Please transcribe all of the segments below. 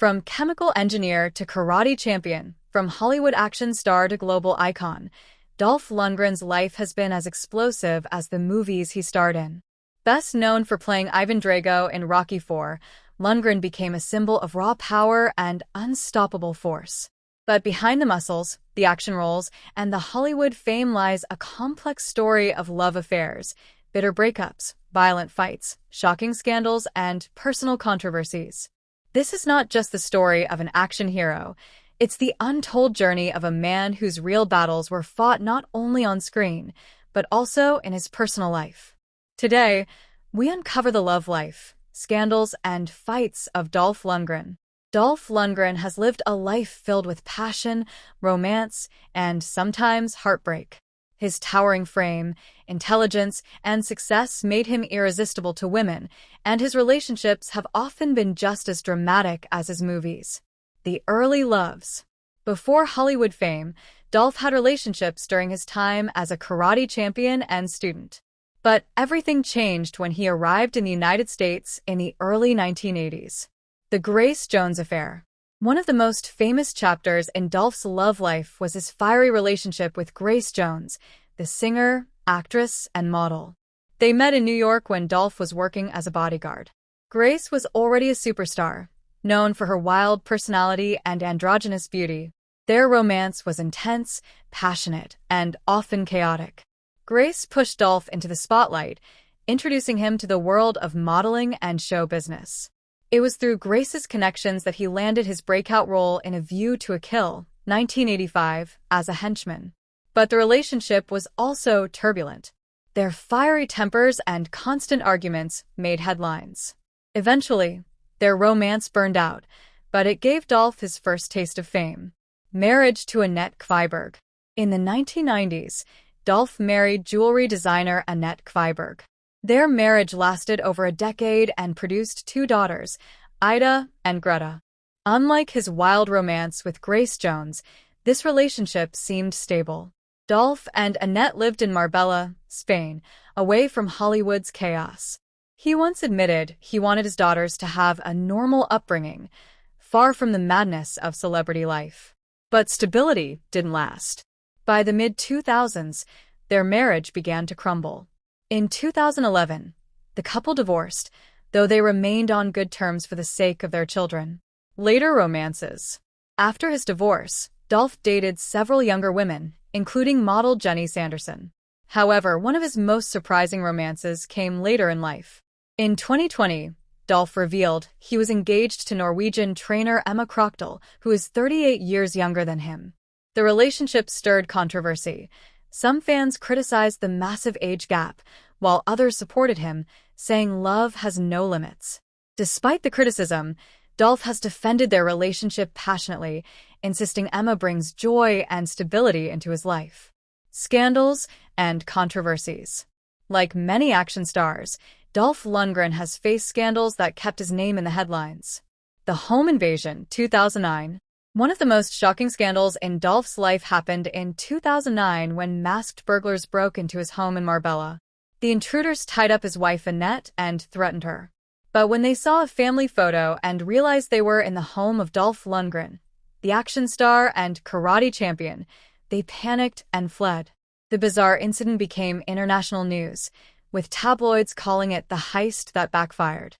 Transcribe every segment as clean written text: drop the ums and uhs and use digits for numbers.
From chemical engineer to karate champion, from Hollywood action star to global icon, Dolph Lundgren's life has been as explosive as the movies he starred in. Best known for playing Ivan Drago in Rocky IV, Lundgren became a symbol of raw power and unstoppable force. But behind the muscles, the action roles, and the Hollywood fame lies a complex story of love affairs, bitter breakups, violent fights, shocking scandals, and personal controversies. This is not just the story of an action hero. It's the untold journey of a man whose real battles were fought not only on screen, but also in his personal life. Today, we uncover the love life, scandals, and fights of Dolph Lundgren. Dolph Lundgren has lived a life filled with passion, romance, and sometimes heartbreak. His towering frame, intelligence, and success made him irresistible to women, and his relationships have often been just as dramatic as his movies. The early loves. Before Hollywood fame, Dolph had relationships during his time as a karate champion and student. But everything changed when he arrived in the United States in the early 1980s. The Grace Jones Affair. One of the most famous chapters in Dolph's love life was his fiery relationship with Grace Jones, the singer, actress, and model. They met in New York when Dolph was working as a bodyguard. Grace was already a superstar, known for her wild personality and androgynous beauty. Their romance was intense, passionate, and often chaotic. Grace pushed Dolph into the spotlight, introducing him to the world of modeling and show business. It was through Grace's connections that he landed his breakout role in A View to a Kill, 1985, as a henchman. But the relationship was also turbulent. Their fiery tempers and constant arguments made headlines. Eventually, their romance burned out, but it gave Dolph his first taste of fame. Marriage to Anette Qviberg. In the 1990s, Dolph married jewelry designer Anette Qviberg. Their marriage lasted over a decade and produced 2 daughters, Ida and Greta. Unlike his wild romance with Grace Jones, this relationship seemed stable. Dolph and Anette lived in Marbella, Spain, away from Hollywood's chaos. He once admitted he wanted his daughters to have a normal upbringing, far from the madness of celebrity life. But stability didn't last. By the mid-2000s, their marriage began to crumble. In 2011, the couple divorced, though they remained on good terms for the sake of their children. Later romances. After his divorce, Dolph dated several younger women, including model Jenny Sanderson. However, one of his most surprising romances came later in life. In 2020, Dolph revealed he was engaged to Norwegian trainer Emma Krokdal, who is 38 years younger than him. The relationship stirred controversy. Some fans criticized the massive age gap, while others supported him, saying love has no limits. Despite the criticism, Dolph has defended their relationship passionately, insisting Emma brings joy and stability into his life. Scandals and controversies. Like many action stars, Dolph Lundgren has faced scandals that kept his name in the headlines. The home invasion, 2009. One of the most shocking scandals in Dolph's life happened in 2009 when masked burglars broke into his home in Marbella. The intruders tied up his wife Anette and threatened her. But when they saw a family photo and realized they were in the home of Dolph Lundgren, the action star and karate champion, they panicked and fled. The bizarre incident became international news, with tabloids calling it the heist that backfired.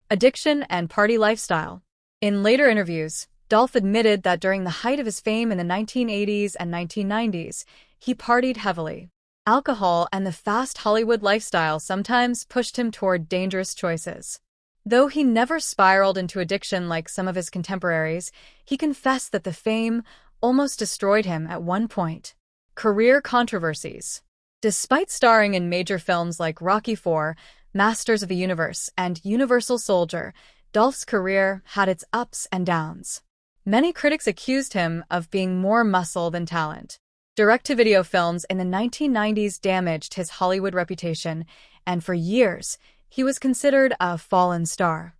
Addiction and party lifestyle. In later interviews, Dolph admitted that during the height of his fame in the 1980s and 1990s, he partied heavily. Alcohol and the fast Hollywood lifestyle sometimes pushed him toward dangerous choices. Though he never spiraled into addiction like some of his contemporaries, he confessed that the fame almost destroyed him at one point. Career controversies. Despite starring in major films like Rocky IV, Masters of the Universe, and Universal Soldier, Dolph's career had its ups and downs. Many critics accused him of being more muscle than talent. Direct-to-video films in the 1990s damaged his Hollywood reputation, and for years, he was considered a fallen star.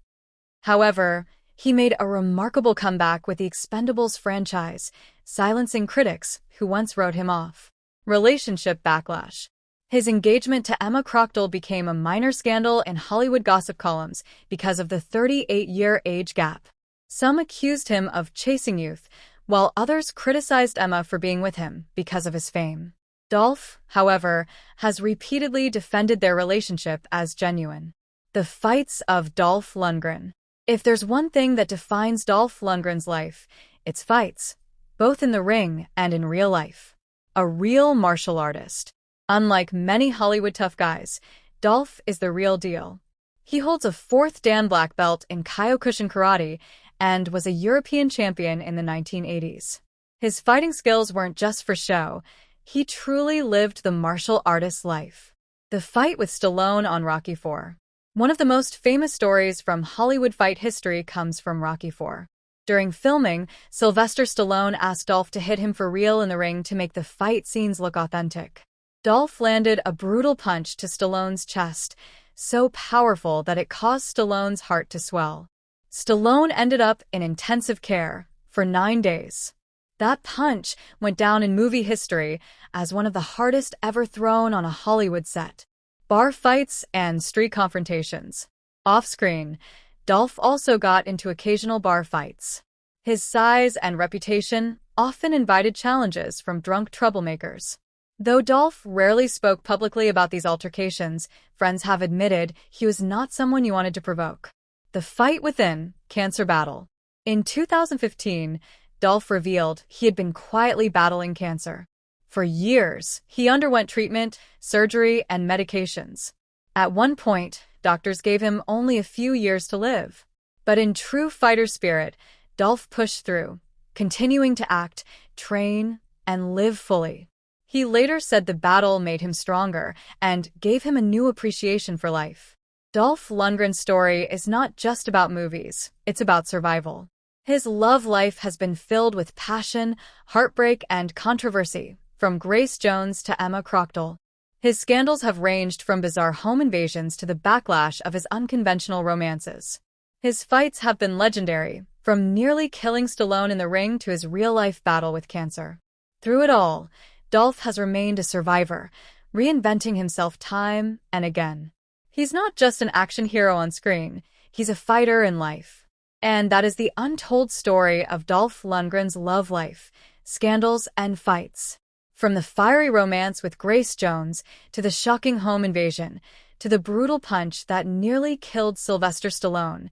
However, he made a remarkable comeback with the Expendables franchise, silencing critics who once wrote him off. Relationship backlash. His engagement to Emma Krokdal became a minor scandal in Hollywood gossip columns because of the 38-year age gap. Some accused him of chasing youth, while others criticized Emma for being with him because of his fame. Dolph, however, has repeatedly defended their relationship as genuine. The fights of Dolph Lundgren. If there's one thing that defines Dolph Lundgren's life, it's fights, both in the ring and in real life. A real martial artist. Unlike many Hollywood tough guys, Dolph is the real deal. He holds a 4th Dan black belt in Kyokushin karate and was a European champion in the 1980s. His fighting skills weren't just for show. He truly lived the martial artist's life. The fight with Stallone on Rocky IV. One of the most famous stories from Hollywood fight history comes from Rocky IV. During filming, Sylvester Stallone asked Dolph to hit him for real in the ring to make the fight scenes look authentic. Dolph landed a brutal punch to Stallone's chest, so powerful that it caused Stallone's heart to swell. Stallone ended up in intensive care for 9 days. That punch went down in movie history as one of the hardest ever thrown on a Hollywood set. Bar fights and street confrontations. Off-screen, Dolph also got into occasional bar fights. His size and reputation often invited challenges from drunk troublemakers. Though Dolph rarely spoke publicly about these altercations, friends have admitted he was not someone you wanted to provoke. The fight within, cancer battle. In 2015, Dolph revealed he had been quietly battling cancer. For years, he underwent treatment, surgery, and medications. At one point, doctors gave him only a few years to live. But in true fighter spirit, Dolph pushed through, continuing to act, train, and live fully. He later said the battle made him stronger and gave him a new appreciation for life. Dolph Lundgren's story is not just about movies, it's about survival. His love life has been filled with passion, heartbreak, and controversy, from Grace Jones to Emma Krokdal. His scandals have ranged from bizarre home invasions to the backlash of his unconventional romances. His fights have been legendary, from nearly killing Stallone in the ring to his real-life battle with cancer. Through it all, Dolph has remained a survivor, reinventing himself time and again. He's not just an action hero on screen, he's a fighter in life. And that is the untold story of Dolph Lundgren's love life, scandals, and fights. From the fiery romance with Grace Jones, to the shocking home invasion, to the brutal punch that nearly killed Sylvester Stallone,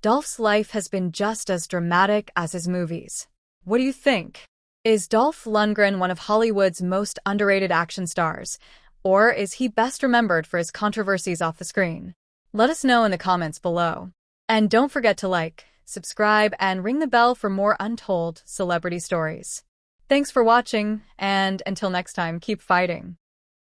Dolph's life has been just as dramatic as his movies. What do you think? Is Dolph Lundgren one of Hollywood's most underrated action stars, or is he best remembered for his controversies off the screen? Let us know in the comments below. And don't forget to like, subscribe, and ring the bell for more untold celebrity stories. Thanks for watching, and until next time, keep fighting.